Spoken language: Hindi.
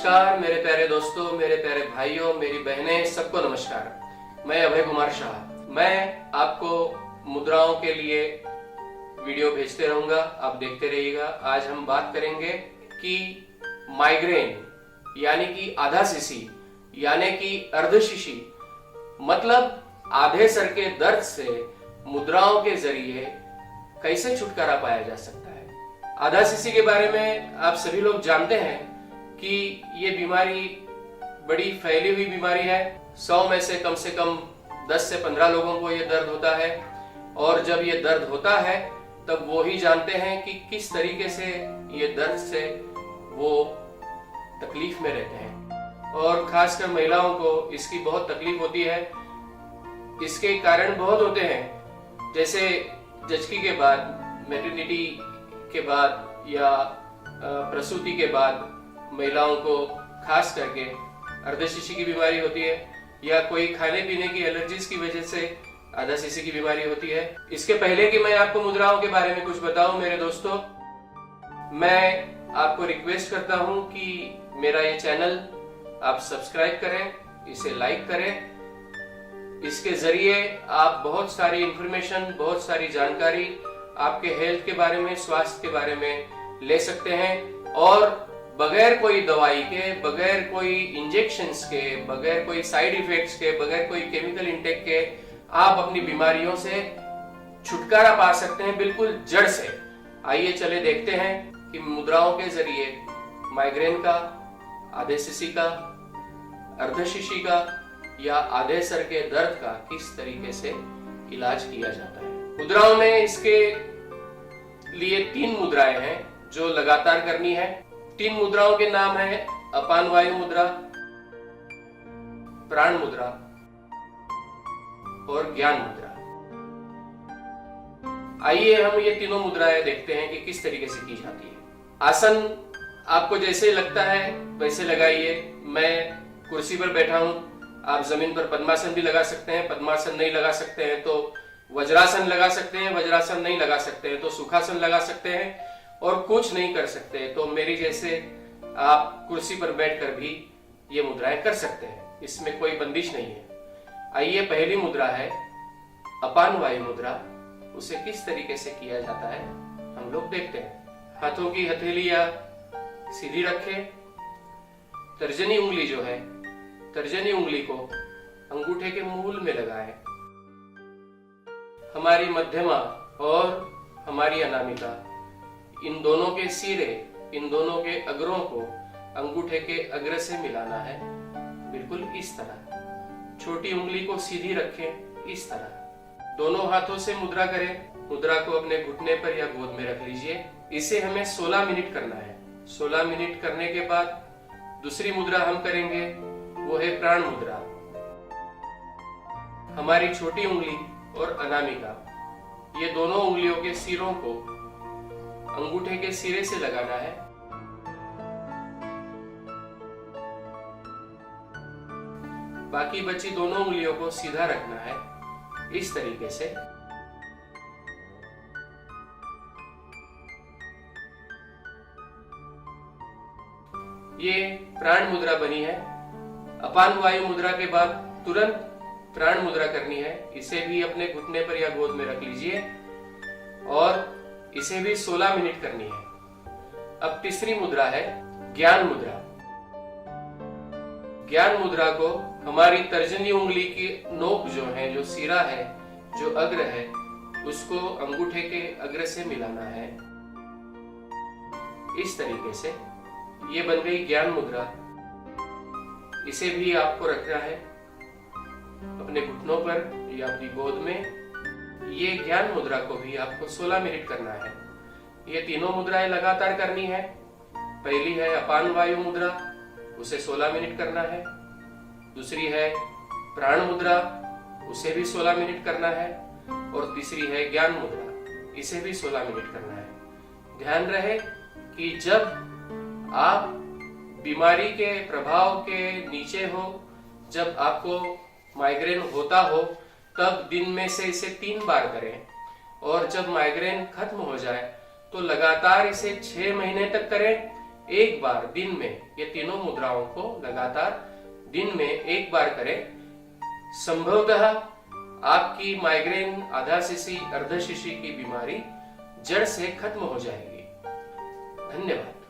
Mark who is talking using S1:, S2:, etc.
S1: नमस्कार मेरे प्यारे दोस्तों, मेरे प्यारे भाइयों, मेरी बहनें, सबको नमस्कार। मैं अभय कुमार शाह। मैं आपको मुद्राओं के लिए वीडियो भेजते रहूंगा, आप देखते रहिएगा। आज हम बात करेंगे कि माइग्रेन यानी कि आधा सीसी यानी कि अर्धशिशी मतलब आधे सर के दर्द से मुद्राओं के जरिए कैसे छुटकारा पाया जा सकता है। आधा सीसी के बारे में आप सभी लोग जानते हैं कि ये बीमारी बड़ी फैली हुई बीमारी है। 100 में से कम 10 से 15 लोगों को ये दर्द होता है, और जब ये दर्द होता है तब वो ही जानते हैं कि किस तरीके से ये दर्द से वो तकलीफ में रहते हैं। और खासकर महिलाओं को इसकी बहुत तकलीफ होती है। इसके कारण बहुत होते हैं, जैसे जचकी के बाद, मैटरनिटी के बाद या प्रसूति के बाद महिलाओं को खास करके अर्धशिशी की बीमारी होती है, या कोई खाने पीने की एलर्जीज की वजह से आधा सीसी की बीमारी होती है। इसके पहले कि मैं आपको मुद्राओं के बारे में कुछ बताऊं मेरे दोस्तों, मैं आपको रिक्वेस्ट करता हूं कि मेरा ये चैनल आप सब्सक्राइब करें, इसे लाइक करें। इसके जरिए आप बहुत सारी इंफॉर्मेशन, बहुत सारी जानकारी आपके हेल्थ के बारे में, स्वास्थ्य के बारे में ले सकते हैं, और बगैर कोई दवाई के, बगैर कोई इंजेक्शंस के, बगैर कोई साइड इफेक्ट्स के, बगैर कोई केमिकल इंटेक के आप अपनी बीमारियों से छुटकारा पा सकते हैं, बिल्कुल जड़ से। आइए चले देखते हैं कि मुद्राओं के जरिए माइग्रेन का, आधे सीसी का, अर्धशिशी का या आधे सर के दर्द का किस तरीके से इलाज किया जाता है। मुद्राओं में इसके लिए 3 मुद्राएं हैं जो लगातार करनी है। 3 मुद्राओं के नाम है अपान वायु मुद्रा, प्राण मुद्रा और ज्ञान मुद्रा। आइए हम ये तीनों मुद्राएं देखते हैं कि किस तरीके से की जाती है। आसन आपको जैसे लगता है वैसे लगाइए। मैं कुर्सी पर बैठा हूं, आप जमीन पर पद्मासन भी लगा सकते हैं। पद्मासन नहीं लगा सकते हैं तो वज्रासन लगा सकते हैं। वज्रासन नहीं लगा सकते हैं तो सुखासन लगा सकते हैं। और कुछ नहीं कर सकते तो मेरी जैसे आप कुर्सी पर बैठकर भी ये मुद्राएं कर सकते हैं, इसमें कोई बंदिश नहीं है। आइए पहली मुद्रा है अपान वायु मुद्रा। उसे किस तरीके से किया जाता है हम लोग देखते हैं। हाथों की हथेलियां सीधी रखें। तर्जनी उंगली जो है, तर्जनी उंगली को अंगूठे के मूल में लगाएं। हमारी मध्यमा और हमारी अनामिका, इन दोनों के सिरे, इन दोनों के अग्रों को अंगूठे के अग्र से मिलाना है, बिल्कुल इस तरह। छोटी उंगली को सीधी रखें, इस तरह। दोनों हाथों से मुद्रा करें। मुद्रा को अपने घुटने पर या गोद में रख लीजिए। इसे हमें 16 मिनट करना है। 16 मिनट करने के बाद दूसरी मुद्रा हम करेंगे, वो है प्राण मुद्रा। हमारी छोटी उंगली और अनामिका, ये दोनों उंगलियों के सिरों को अंगूठे के सिरे से लगाना है। बाकी बची दोनों उंगलियों को सीधा रखना है, इस तरीके से। ये प्राण मुद्रा बनी है। अपान वायु मुद्रा के बाद तुरंत प्राण मुद्रा करनी है। इसे भी अपने घुटने पर या गोद में रख लीजिए, और इसे भी 16 मिनट करनी है। अब तीसरी मुद्रा है ज्ञान मुद्रा। ज्ञान मुद्रा को हमारी तर्जनी उंगली की नोक जो है, जो सिरा है, जो अग्र है, उसको अंगूठे के अग्र से मिलाना है, इस तरीके से। ये बन गई ज्ञान मुद्रा। इसे भी आपको रखना है अपने घुटनों पर या अपनी गोद में। ये ज्ञान मुद्रा को भी आपको 16 मिनट करना है। ये तीनों मुद्राएं लगातार करनी है। पहली है अपान वायु मुद्रा, उसे 16 मिनट करना है। दूसरी है प्राण मुद्रा, उसे भी 16 मिनट करना है। और तीसरी है ज्ञान मुद्रा, इसे भी 16 मिनट करना है। ध्यान रहे कि जब आप बीमारी के प्रभाव के नीचे हो, जब आपको माइग्रेन होता हो, तब दिन में से इसे 3 बार करें, और जब माइग्रेन खत्म हो जाए तो लगातार इसे 6 महीने तक करें। एक बार दिन में ये तीनों मुद्राओं को लगातार दिन में एक बार करें, संभवतः आपकी माइग्रेन, आधा शीशी, अर्ध शीशी की बीमारी जड़ से खत्म हो जाएगी। धन्यवाद।